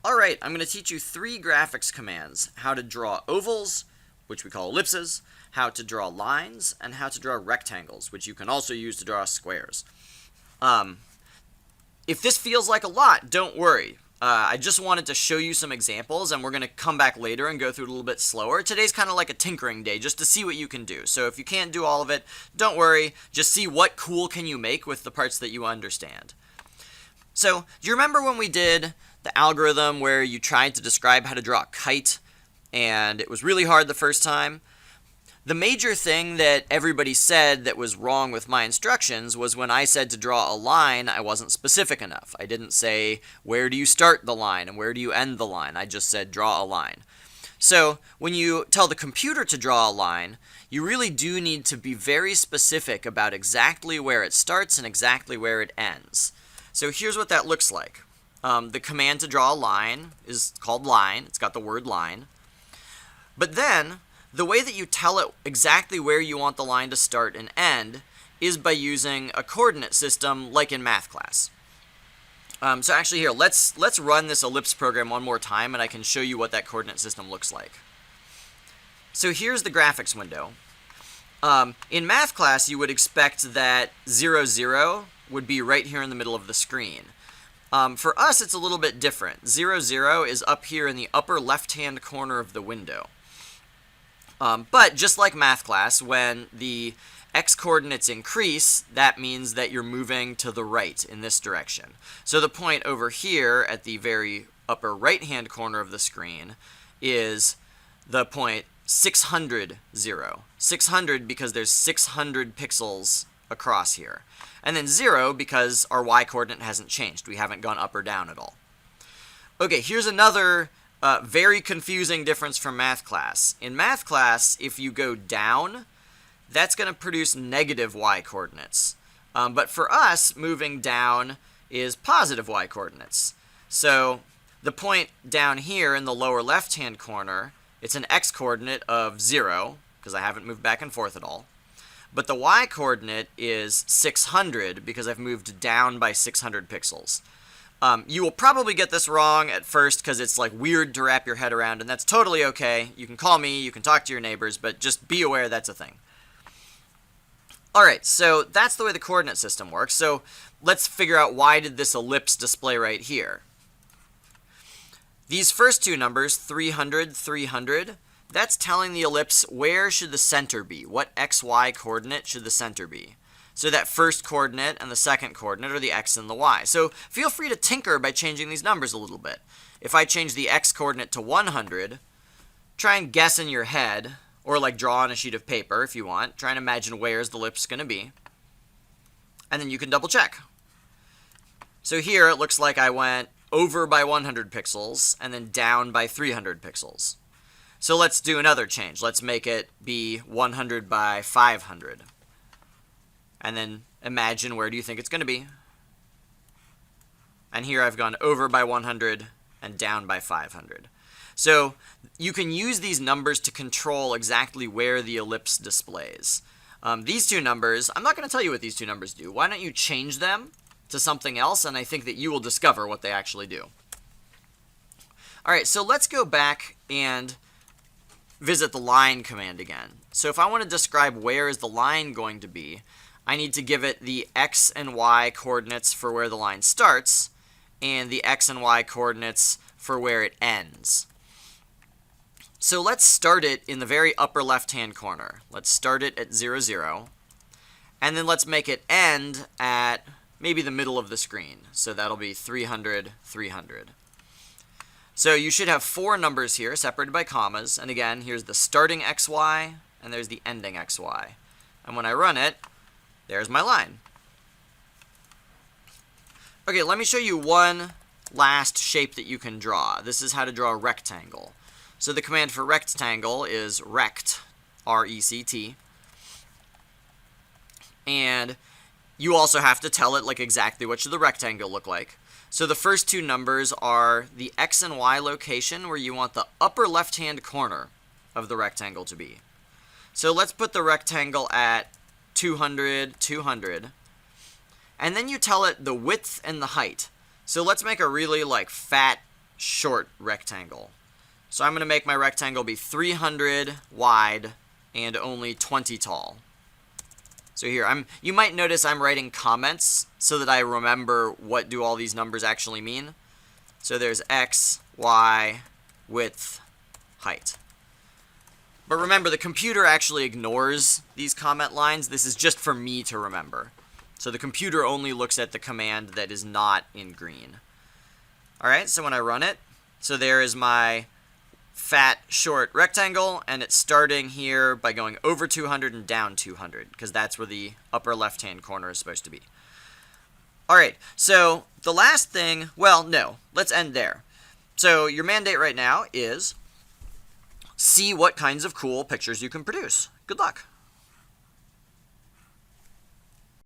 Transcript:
Alright, I'm going to teach you three graphics commands: how to draw ovals, which we call ellipses, how to draw lines, and how to draw rectangles, which you can also use to draw squares. If this feels like a lot, don't worry. I just wanted to show you some examples, and we're going to come back later and go through it a little bit slower. Today's kind of like a tinkering day, just to see what you can do. So if you can't do all of it, don't worry. Just see what cool can you make with the parts that you understand. So, do you remember when we did the algorithm where you tried to describe how to draw a kite, and it was really hard the first time? The major thing that everybody said that was wrong with my instructions was when I said to draw a line, I wasn't specific enough. I didn't say, where do you start the line and where do you end the line? I just said, draw a line. So, when you tell the computer to draw a line, you really do need to be very specific about exactly where it starts and exactly where it ends. So here's what that looks like. The command to draw a line is called line. It's got the word line. But then, the way that you tell it exactly where you want the line to start and end is by using a coordinate system like in math class. So actually here, let's run this ellipse program one more time and I can show you what that coordinate system looks like. So here's the graphics window. In math class, you would expect that 0, 0 would be right here in the middle of the screen. For us, it's a little bit different. 0, 0 is up here in the upper left-hand corner of the window. But just like math class, when the x-coordinates increase, that means that you're moving to the right in this direction. So the point over here at the very upper right-hand corner of the screen is the point 600, 0. 600 because there's 600 pixels across here. And then 0 because our y-coordinate hasn't changed. We haven't gone up or down at all. Okay, here's another very confusing difference from math class. In math class, if you go down, that's going to produce negative y-coordinates. But for us, moving down is positive y-coordinates. So the point down here in the lower left-hand corner, it's an x-coordinate of 0, because I haven't moved back and forth at all. But the y-coordinate is 600 because I've moved down by 600 pixels. You will probably get this wrong at first because it's like weird to wrap your head around, and that's totally okay. You can call me, you can talk to your neighbors, but just be aware that's a thing. Alright, so that's the way the coordinate system works. So let's figure out why did this ellipse display right here. These first two numbers, 300, 300, that's telling the ellipse where should the center be. What xy coordinate should the center be? So that first coordinate and the second coordinate are the x and the y. So feel free to tinker by changing these numbers a little bit. If I change the x coordinate to 100, try and guess in your head, or like draw on a sheet of paper if you want. Try and imagine where's the ellipse going to be. And then you can double check. So here it looks like I went over by 100 pixels and then down by 300 pixels. So let's do another change. Let's make it be 100 by 500. And then imagine where do you think it's going to be. And here I've gone over by 100 and down by 500. So you can use these numbers to control exactly where the ellipse displays. These two numbers, I'm not going to tell you what these two numbers do. Why don't you change them to something else, and I think that you will discover what they actually do. Alright, so let's go back and visit the line command again. So if I want to describe where is the line going to be, I need to give it the x and y coordinates for where the line starts, and the x and y coordinates for where it ends. So let's start it in the very upper left-hand corner. Let's start it at 0, 0, and then let's make it end at maybe the middle of the screen. So that'll be 300, 300. So you should have four numbers here separated by commas, and again, here's the starting xy, and there's the ending xy. And when I run it, there's my line. Okay, let me show you one last shape that you can draw. This is how to draw a rectangle. So the command for rectangle is rect, R-E-C-T. And you also have to tell it like exactly what should the rectangle look like. So the first two numbers are the x and y location where you want the upper left-hand corner of the rectangle to be. So let's put the rectangle at 200, 200. And then you tell it the width and the height. So let's make a really like fat short rectangle. So I'm going to make my rectangle be 300 wide and only 20 tall. So here, you might notice I'm writing comments so that I remember what do all these numbers actually mean. So there's x, y, width, height. But remember, the computer actually ignores these comment lines. This is just for me to remember. So the computer only looks at the command that is not in green. Alright, so when I run it, so there is my fat, short rectangle, and it's starting here by going over 200 and down 200, because that's where the upper left-hand corner is supposed to be. Alright, so the last thing, well, no, let's end there. So your mandate right now is see what kinds of cool pictures you can produce. Good luck.